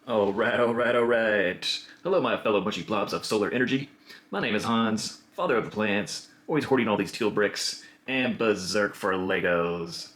Alright. Hello, my fellow mushy blobs of solar energy. My name is Hans, father of the plants, always hoarding all these teal bricks, and berserk for Legos.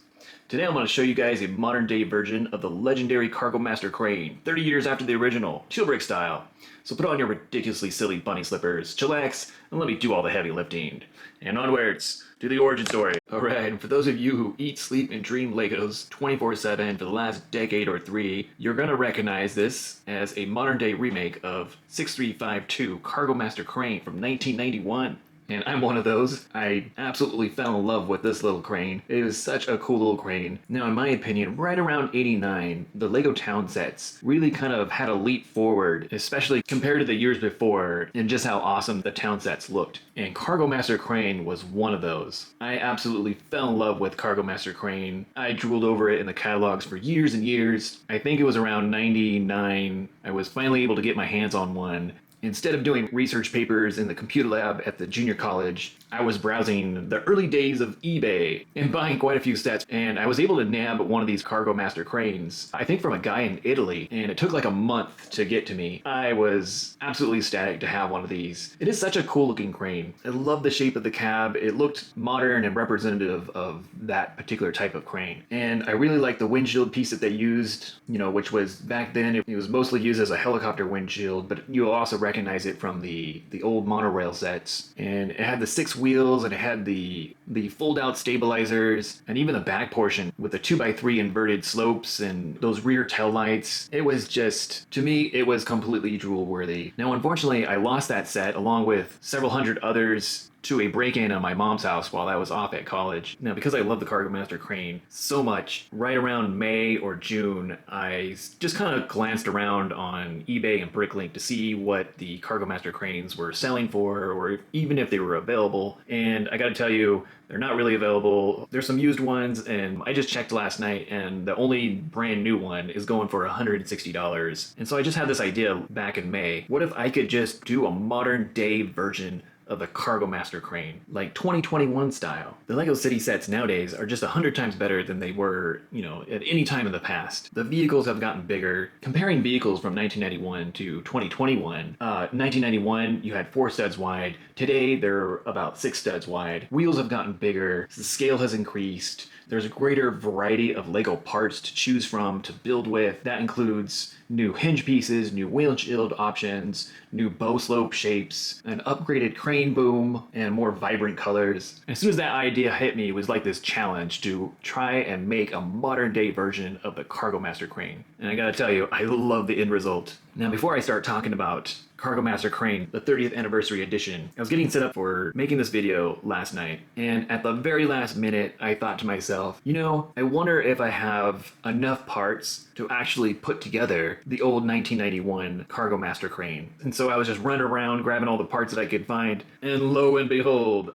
Today I'm going to show you guys a modern day version of the legendary Cargomaster Crane, 30 years after the original, teal brick style. So put on your ridiculously silly bunny slippers, chillax, and let me do all the heavy lifting. And onwards to the origin story. Alright, and for those of you who eat, sleep, and dream Legos 24/7 for the last decade or three, you're gonna recognize this as a modern day remake of 6352 Cargomaster Crane from 1991. And I'm one of those. I absolutely fell in love with this little crane. It was such a cool little crane. Now, in my opinion, right around 89, the Lego town sets really kind of had a leap forward, especially compared to the years before, in just how awesome the town sets looked. And Cargomaster Crane was one of those. I absolutely fell in love with Cargomaster Crane. I drooled over it in the catalogs for years and years. I think it was around 99, I was finally able to get my hands on one. Instead of doing research papers in the computer lab at the junior college, I was browsing the early days of eBay and buying quite a few sets, and I was able to nab one of these Cargomaster cranes, I think from a guy in Italy, and it took like a month to get to me. I was absolutely ecstatic to have one of these. It is such a cool looking crane. I love the shape of the cab. It looked modern and representative of that particular type of crane. And I really like the windshield piece that they used, which was back then, it was mostly used as a helicopter windshield, but you'll also recognize it from the old monorail sets. And it had the 6 wheels, and it had the fold-out stabilizers, and even the back portion with the 2x3 inverted slopes and those rear tail lights. It was just, to me, it was completely drool-worthy. Now, unfortunately, I lost that set along with several hundred others to a break-in at my mom's house while I was off at college. Now, because I love the Cargomaster Crane so much, right around May or June, I just kind of glanced around on eBay and Bricklink to see what the Cargomaster Cranes were selling for, or even if they were available. And I gotta tell you, they're not really available. There's some used ones, and I just checked last night, and the only brand new one is going for $160. And so I just had this idea back in May. What if I could just do a modern day version of the Cargomaster Crane, like 2021 style? The Lego City sets nowadays are just 100 times better than they were, at any time in the past. The vehicles have gotten bigger. Comparing vehicles from 1991 to 2021, 1991 you had 4 studs wide. Today they're about 6 studs wide. Wheels have gotten bigger. The scale has increased. There's a greater variety of Lego parts to choose from, to build with. That includes new hinge pieces, new windshield options, new bow slope shapes, an upgraded crane boom, and more vibrant colors. As soon as that idea hit me, it was like this challenge to try and make a modern day version of the Cargomaster Crane. And I gotta tell you, I love the end result. Now, before I start talking about Cargomaster Crane, the 30th anniversary edition, I was getting set up for making this video last night, and at the very last minute, I thought to myself, I wonder if I have enough parts to actually put together the old 1991 Cargomaster Crane. And so I was just running around grabbing all the parts that I could find, and lo and behold,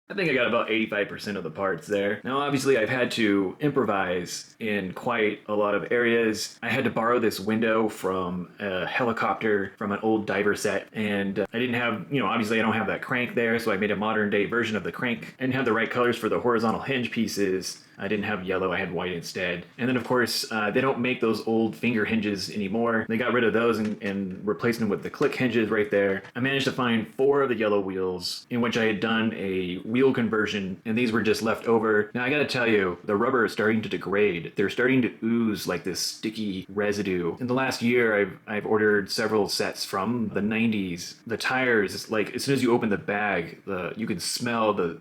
I think I got about 85% of the parts there. Now, obviously, I've had to improvise in quite a lot of areas. I had to borrow this window from a helicopter from an old diver set, and I didn't have, obviously I don't have that crank there, so I made a modern day version of the crank. I didn't have the right colors for the horizontal hinge pieces. I didn't have yellow, I had white instead. And then, of course, they don't make those old finger hinges anymore. They got rid of those and replaced them with the click hinges right there. I managed to find 4 of the yellow wheels in which I had done a wheel conversion, and these were just left over. Now, I gotta tell you, the rubber is starting to degrade. They're starting to ooze like this sticky residue. In the last year, I've ordered several sets from the 90s. The tires, like, as soon as you open the bag, you can smell the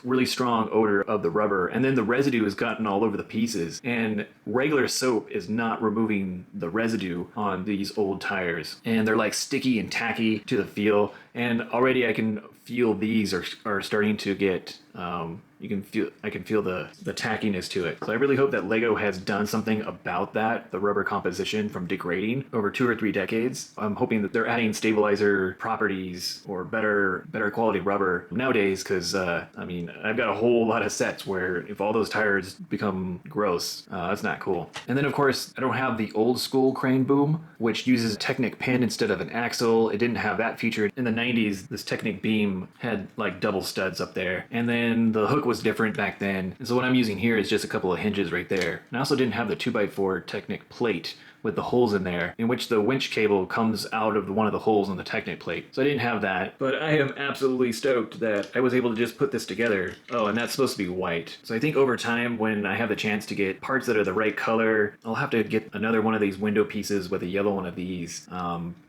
really strong odor of the rubber. And then the residue has gotten all over the pieces, and regular soap is not removing the residue on these old tires, and they're like sticky and tacky to the feel. And already I can feel these are starting to get I can feel the tackiness to it. So I really hope that Lego has done something about that, the rubber composition from degrading over 2 or 3 decades. I'm hoping that they're adding stabilizer properties or better quality rubber nowadays, because I've got a whole lot of sets where if all those tires become gross, that's not cool. And then, of course, I don't have the old school crane boom, which uses a Technic pin instead of an axle. It didn't have that feature. In the 90s, this Technic beam had like double studs up there, and then the hook was different back then. And so what I'm using here is just a couple of hinges right there. And I also didn't have the 2x4 Technic plate, with the holes in there, in which the winch cable comes out of one of the holes on the Technic plate. So I didn't have that, but I am absolutely stoked that I was able to just put this together. Oh, and that's supposed to be white. So I think over time, when I have the chance to get parts that are the right color, I'll have to get another one of these window pieces with a yellow one of these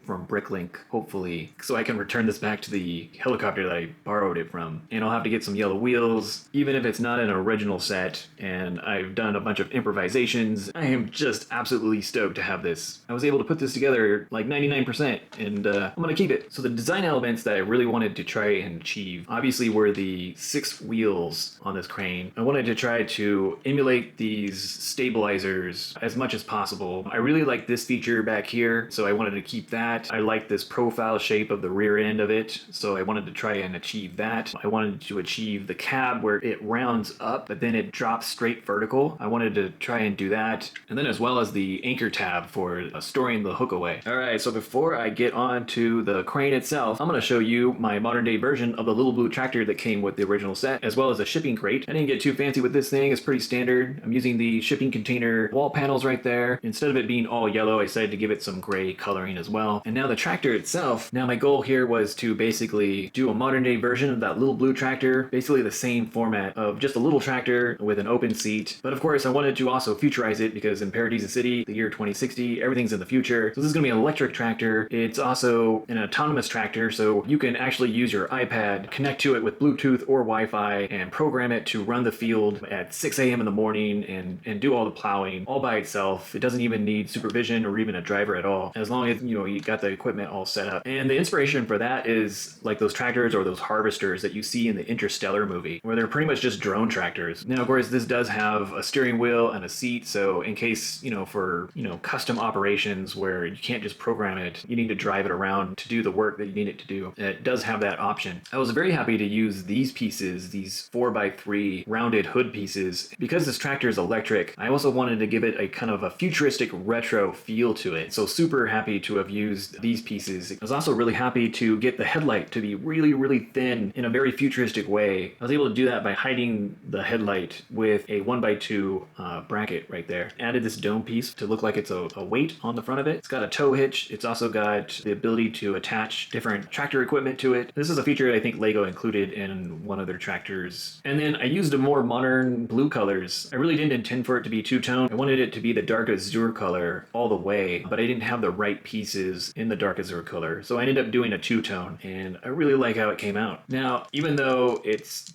from Bricklink, hopefully, so I can return this back to the helicopter that I borrowed it from. And I'll have to get some yellow wheels, even if it's not an original set, and I've done a bunch of improvisations. I am just absolutely stoked to have this. I was able to put this together like 99%, and I'm gonna keep it. So the design elements that I really wanted to try and achieve, obviously, were the 6 wheels on this crane. I wanted to try to emulate these stabilizers as much as possible. I really like this feature back here, so I wanted to keep that. I like this profile shape of the rear end of it, so I wanted to try and achieve that. I wanted to achieve the cab where it rounds up, but then it drops straight vertical. I wanted to try and do that. And then as well as the anchor tab for storing the hook away. All right, so before I get on to the crane itself, I'm gonna show you my modern day version of the little blue tractor that came with the original set, as well as a shipping crate. I didn't get too fancy with this thing, it's pretty standard. I'm using the shipping container wall panels right there. Instead of it being all yellow, I decided to give it some gray coloring as well. And now the tractor itself, now my goal here was to basically do a modern day version of that little blue tractor, basically the same format of just a little tractor with an open seat. But of course I wanted to also futurize it because in Paradisa City, the year 2060, everything's in the future. So this is gonna be an electric tractor. It's also an autonomous tractor, so you can actually use your iPad, connect to it with Bluetooth or Wi-Fi, and program it to run the field at 6 a.m. in the morning and do all the plowing all by itself. It doesn't even need supervision or even a driver at all, as long as you got the equipment all set up. And the inspiration for that is like those tractors or those harvesters that you see in the Interstellar movie, where they're pretty much just drone tractors. Now, of course, this does have a steering wheel and a seat, so in case, for custom operations where you can't just program it, you need to drive it around to do the work that you need it to do. It does have that option. I was very happy to use these pieces, these 4x3 rounded hood pieces, because this tractor is electric. I also wanted to give it a kind of a futuristic retro feel to it. So super happy to have used these pieces. I was also really happy to get the headlight to be really, really thin in a very futuristic way. I was able to do that by hiding the headlight with a 1x2 bracket right there. Added this dome piece to look like it's a weight on the front of it. It's got a tow hitch. It's also got the ability to attach different tractor equipment to it. This is a feature I think Lego included in one of their tractors. And then I used a more modern blue colors. I really didn't intend for it to be two-tone. I wanted it to be the dark azure color all the way, but I didn't have the right pieces in the dark azure color. So I ended up doing a two-tone, and I really like how it came out. Now, even though it's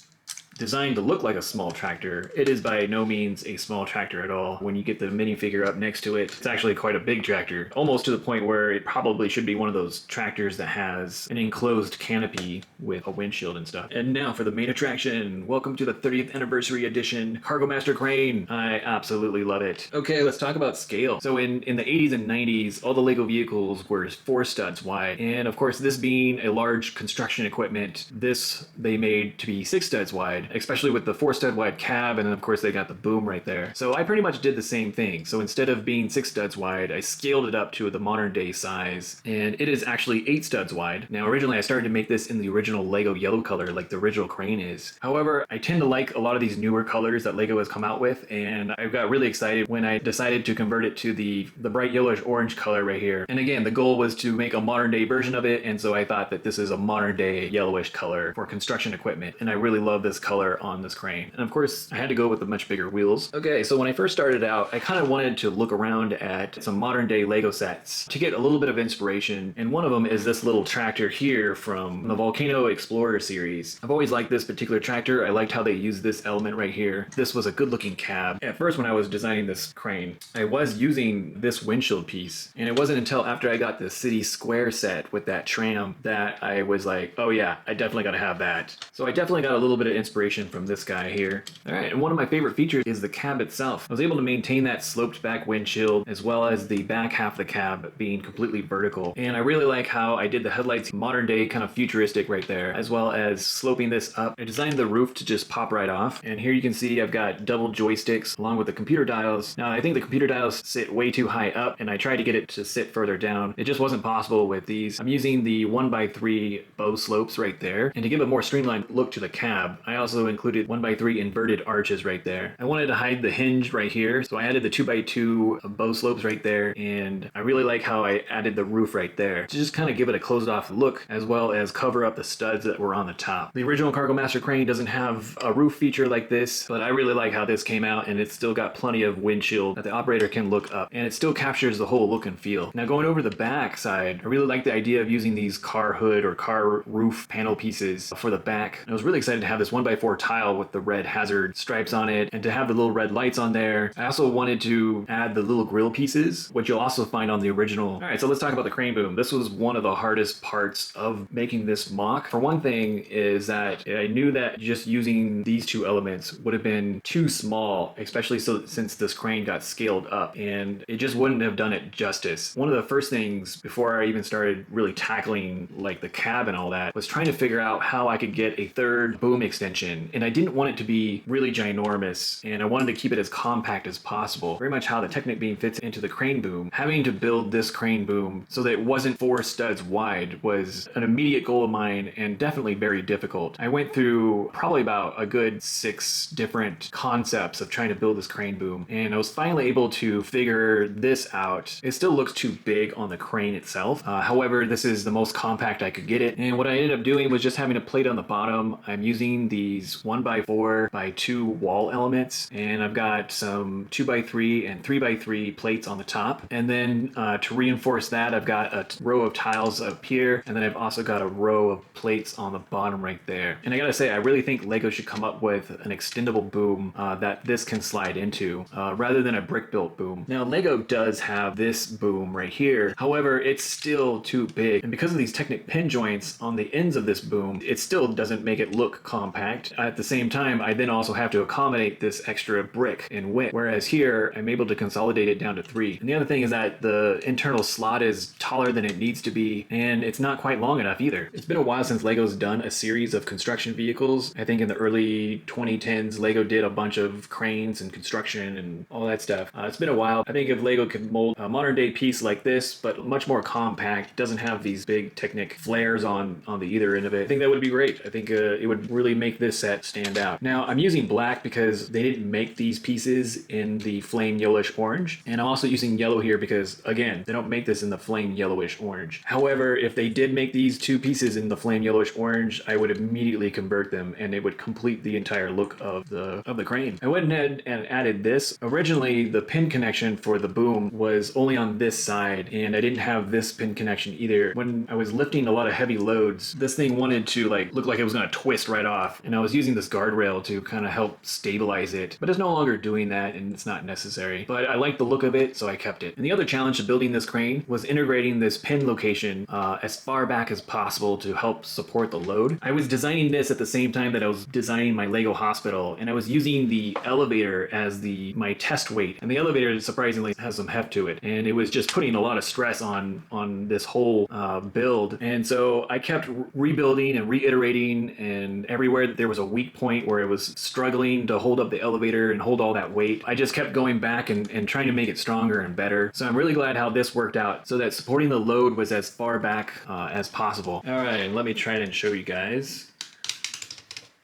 designed to look like a small tractor, it is by no means a small tractor at all. When you get the minifigure up next to it, it's actually quite a big tractor, almost to the point where it probably should be one of those tractors that has an enclosed canopy with a windshield and stuff. And now for the main attraction. Welcome to the 30th anniversary edition Cargomaster Crane. I absolutely love it. Okay, let's talk about scale. So in the 80s and 90s, all the Lego vehicles were 4 studs wide. And of course, this being a large construction equipment, this they made to be 6 studs wide, especially with the 4 stud wide cab, and then of course they got the Boooom right there. So I pretty much did the same thing. So instead of being 6 studs wide, I scaled it up to the modern day size, and it is actually 8 studs wide. Now originally I started to make this in the original Lego yellow color like the original Crane is. However, I tend to like a lot of these newer colors that Lego has come out with, and I got really excited when I decided to convert it to the bright yellowish orange color right here. And again, the goal was to make a modern day version of it, and so I thought that this is a modern day yellowish color for construction equipment, and I really love this color on this crane. And of course, I had to go with the much bigger wheels. Okay, so when I first started out, I kind of wanted to look around at some modern day Lego sets to get a little bit of inspiration, and one of them is this little tractor here from the Volcano Explorer series. I've always liked this particular tractor. I liked how they used this element right here. This was a good looking cab. At first, when I was designing this crane, I was using this windshield piece, and it wasn't until after I got the City Square set with that tram that I was like, oh yeah, I definitely gotta have that. So I definitely got a little bit of inspiration from this guy here. All right, and one of my favorite features is the cab itself. I was able to maintain that sloped back windshield as well as the back half of the cab being completely vertical. And I really like how I did the headlights modern day kind of futuristic right there, as well as sloping this up. I designed the roof to just pop right off. And here you can see I've got double joysticks along with the computer dials. Now I think the computer dials sit way too high up, and I tried to get it to sit further down. It just wasn't possible with these. I'm using the 1x3 bow slopes right there. And to give a more streamlined look to the cab, I also also included 1x3 inverted arches right there. I wanted to hide the hinge right here, so I added the 2x2 bow slopes right there, and I really like how I added the roof right there to just kind of give it a closed off look, as well as cover up the studs that were on the top. The original Cargomaster Crane doesn't have a roof feature like this, but I really like how this came out, and it's still got plenty of windshield that the operator can look up, and it still captures the whole look and feel. Now going over the back side, I really like the idea of using these car hood or car roof panel pieces for the back. I was really excited to have this 1x4 tile with the red hazard stripes on it, and to have the little red lights on there. I also wanted to add the little grill pieces, which you'll also find on the original. Alright, so let's talk about the crane boom. This was one of the hardest parts of making this mock. For one thing is that I knew that just using these two elements would have been too small, especially since this crane got scaled up, and it just wouldn't have done it justice. One of the first things before I even started really tackling like the cab and all that was trying to figure out how I could get a third boom extension, and I didn't want it to be really ginormous, and I wanted to keep it as compact as possible. Very much how the Technic beam fits into the crane boom. Having to build this crane boom so that it wasn't 4 studs wide was an immediate goal of mine, and definitely very difficult. I went through probably about a good 6 different concepts of trying to build this crane boom, and I was finally able to figure this out. It still looks too big on the crane itself. However, this is the most compact I could get it, and what I ended up doing was just having a plate on the bottom. I'm using these 1x4x2 wall elements, and I've got some 2x3 and 3x3 plates on the top, and then to reinforce that, I've got a row of tiles up here, and then I've also got a row of plates on the bottom right there. And I gotta say, I really think Lego should come up with an extendable boom that this can slide into, rather than a brick-built boom. Now, Lego does have this boom right here, however, it's still too big, and because of these Technic pin joints on the ends of this boom, it still doesn't make it look compact. At the same time, I then also have to accommodate this extra brick in width, whereas here, I'm able to consolidate it down to 3. And the other thing is that the internal slot is taller than it needs to be, and it's not quite long enough either. It's been a while since Lego's done a series of construction vehicles. I think in the early 2010s, Lego did a bunch of cranes and construction and all that stuff. It's been a while. I think if Lego could mold a modern day piece like this, but much more compact, doesn't have these big Technic flares on the either end of it, I think that would be great. I think it would really make this set stand out. Now, I'm using black because they didn't make these pieces in the flame yellowish orange, and I'm also using yellow here because, again, they don't make this in the flame yellowish orange. However, if they did make these 2 pieces in the flame yellowish orange, I would immediately convert them, and it would complete the entire look of the crane. I went ahead and added this. Originally, the pin connection for the boom was only on this side, and I didn't have this pin connection either. When I was lifting a lot of heavy loads, this thing wanted to look like it was going to twist right off, and I was using this guardrail to kind of help stabilize it, but it's no longer doing that, and it's not necessary. But I like the look of it, so I kept it. And the other challenge to building this crane was integrating this pin location as far back as possible to help support the load. I was designing this at the same time that I was designing my Lego hospital, and I was using the elevator as my test weight, and the elevator surprisingly has some heft to it, and it was just putting a lot of stress on this whole build. And so I kept rebuilding and reiterating, and everywhere there was a weak point where it was struggling to hold up the elevator and hold all that weight, I just kept going back and trying to make it stronger and better. So I'm really glad how this worked out, so that supporting the load was as far back as possible. All right, let me try and show you guys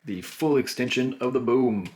the full extension of the boom.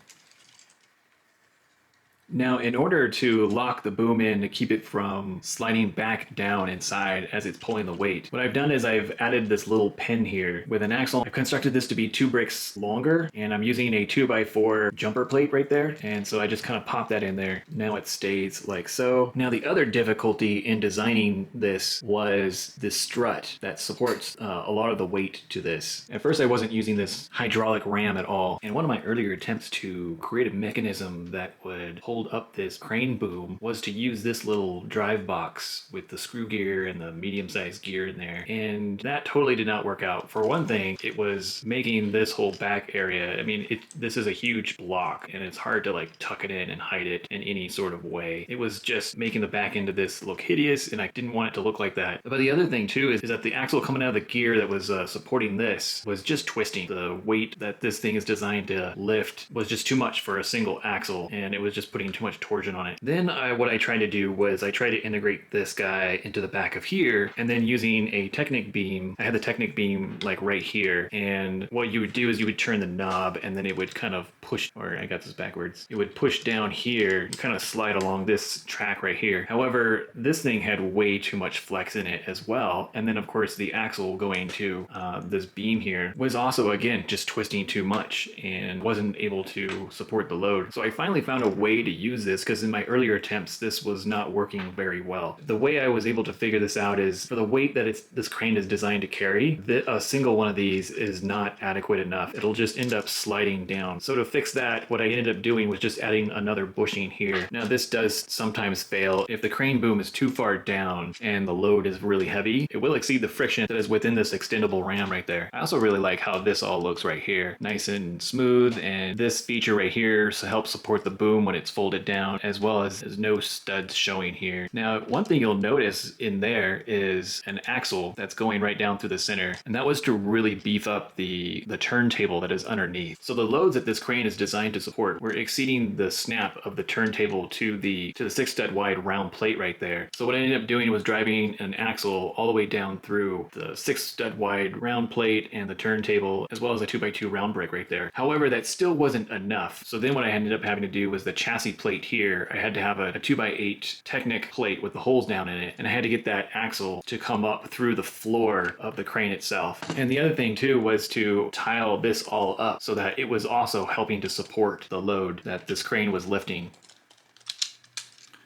Now, in order to lock the boom in to keep it from sliding back down inside as it's pulling the weight, what I've done is I've added this little pin here with an axle. I've constructed this to be 2 bricks longer, and I'm using a 2x4 jumper plate right there. And so I just kind of pop that in there. Now it stays like so. Now, the other difficulty in designing this was this strut that supports a lot of the weight to this. At first, I wasn't using this hydraulic ram at all. And one of my earlier attempts to create a mechanism that would hold up this crane boom was to use this little drive box with the screw gear and the medium-sized gear in there, and that totally did not work out. For one thing, it was making this whole back area, I mean, this is a huge block, and it's hard to tuck it in and hide it in any sort of way. It was just making the back end of this look hideous, and I didn't want it to look like that. But the other thing too is that the axle coming out of the gear that was supporting this was just twisting. The weight that this thing is designed to lift was just too much for a single axle, and it was just putting putting too much torsion on it. Then what I tried to do was I tried to integrate this guy into the back of here, and then using a Technic beam, I had the Technic beam like right here, and what you would do is you would turn the knob and then it would kind of push, or I got this backwards, it would push down here and kind of slide along this track right here. However, this thing had way too much flex in it as well, and then of course the axle going to this beam here was also again just twisting too much and wasn't able to support the load. So I finally found a way to use this, because in my earlier attempts this was not working very well. The way I was able to figure this out is for the weight that this crane is designed to carry, a single one of these is not adequate enough. It'll just end up sliding down. So to fix that, what I ended up doing was just adding another bushing here. Now this does sometimes fail. If the crane boom is too far down and the load is really heavy, it will exceed the friction that is within this extendable ram right there. I also really like how this all looks right here. Nice and smooth, and this feature right here helps support the boom when it's folded down, as well as there's no studs showing here. Now, one thing you'll notice in there is an axle that's going right down through the center, and that was to really beef up the turntable that is underneath. So the loads that this crane is designed to support were exceeding the snap of the turntable to the 6 stud wide round plate right there. So what I ended up doing was driving an axle all the way down through the 6 stud wide round plate and the turntable, as well as a 2x2 round brick right there. However, that still wasn't enough. So then what I ended up having to do was the chassis plate here. I had to have a 2x8 Technic plate with the holes down in it, and I had to get that axle to come up through the floor of the crane itself. And the other thing too was to tile this all up so that it was also helping to support the load that this crane was lifting.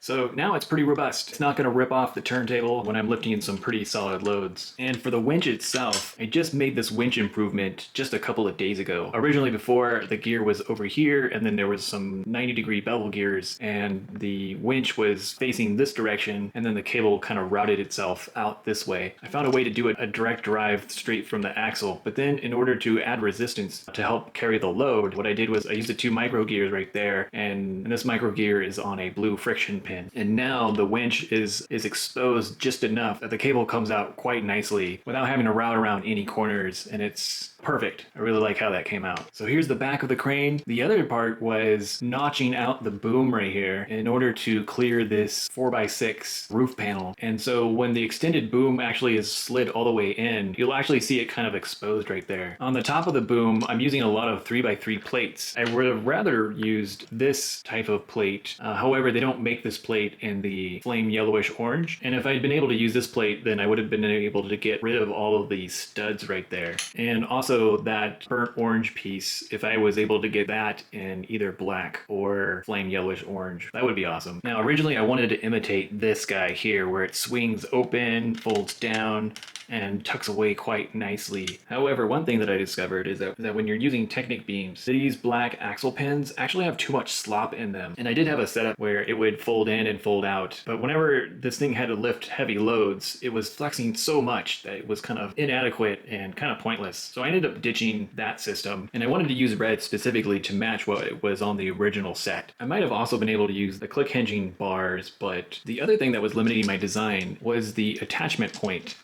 So now it's pretty robust. It's not going to rip off the turntable when I'm lifting some pretty solid loads. And for the winch itself, I just made this winch improvement just a couple of days ago. Originally before, the gear was over here, and then there was some 90-degree bevel gears, and the winch was facing this direction, and then the cable kind of routed itself out this way. I found a way to do a direct drive straight from the axle, but then in order to add resistance to help carry the load, what I did was I used the 2 micro gears right there, and this micro gear is on a blue friction pin. And now the winch is exposed just enough that the cable comes out quite nicely without having to route around any corners, and it's perfect. I really like how that came out. So here's the back of the crane. The other part was notching out the boom right here in order to clear this 4x6 roof panel. And so when the extended boom actually is slid all the way in, you'll actually see it kind of exposed right there. On the top of the boom, I'm using a lot of 3x3 plates. I would have rather used this type of plate. However, they don't make this plate in the flame yellowish orange. And if I'd been able to use this plate, then I would have been able to get rid of all of these studs right there. And also that burnt orange piece, if I was able to get that in either black or flame yellowish orange, that would be awesome. Now, originally I wanted to imitate this guy here where it swings open, folds down, and tucks away quite nicely. However, one thing that I discovered is that when you're using Technic beams, these black axle pins actually have too much slop in them. And I did have a setup where it would fold in and fold out, but whenever this thing had to lift heavy loads, it was flexing so much that it was kind of inadequate and kind of pointless. So I ended up ditching that system, and I wanted to use red specifically to match what was on the original set. I might have also been able to use the click hinging bars, but the other thing that was limiting my design was the attachment point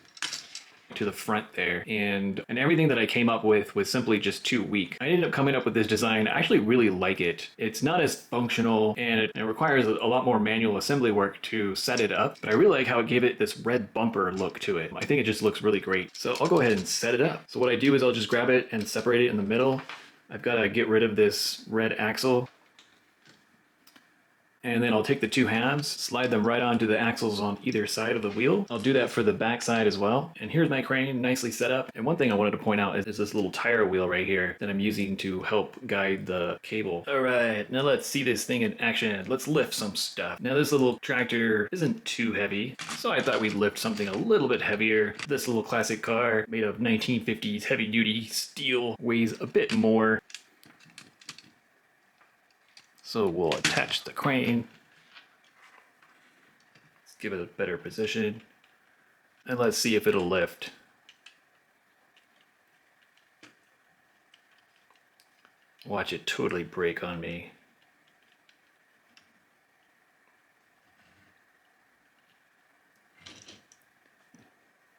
to the front there, and everything that I came up with was simply just too weak. I ended up coming up with this design. I actually really like it. It's not as functional, and it requires a lot more manual assembly work to set it up, but I really like how it gave it this red bumper look to it. I think it just looks really great. So I'll go ahead and set it up. So what I do is I'll just grab it and separate it in the middle. I've got to get rid of this red axle. And then I'll take the 2 halves, slide them right onto the axles on either side of the wheel. I'll do that for the back side as well. And here's my crane nicely set up. And one thing I wanted to point out is this little tire wheel right here that I'm using to help guide the cable. All right, now let's see this thing in action. Let's lift some stuff. Now this little tractor isn't too heavy, so I thought we'd lift something a little bit heavier. This little classic car made of 1950s heavy duty steel weighs a bit more. So we'll attach the crane. Let's give it a better position. And let's see if it'll lift. Watch it totally break on me.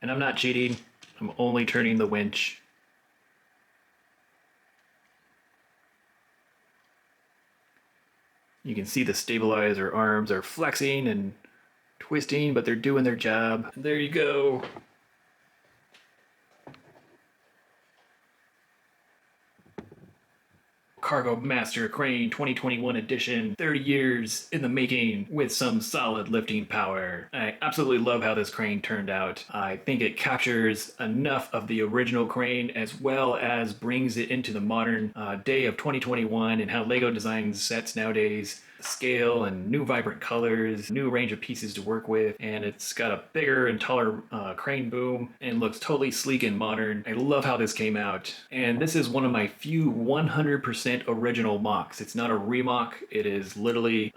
And I'm not cheating. I'm only turning the winch. You can see the stabilizer arms are flexing and twisting, but they're doing their job. There you go. Cargomaster Crane 2021 edition, 30 years in the making with some solid lifting power. I absolutely love how this crane turned out. I think it captures enough of the original crane as well as brings it into the modern day of 2021 and how Lego designs sets nowadays. Scale and new vibrant colors, new range of pieces to work with, and it's got a bigger and taller crane boom and looks totally sleek and modern. I love how this came out, and this is one of my few 100% original mocs. It's not a remock, it is literally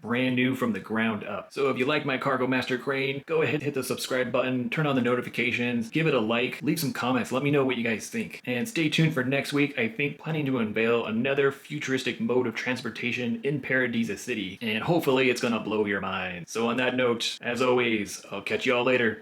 brand new from the ground up. So if you like my Cargomaster Crane, go ahead, hit the subscribe button, turn on the notifications, give it a like, leave some comments, let me know what you guys think. And stay tuned for next week. I think planning to unveil another futuristic mode of transportation in Paradisa City, and hopefully it's gonna blow your mind. So on that note, as always, I'll catch y'all later.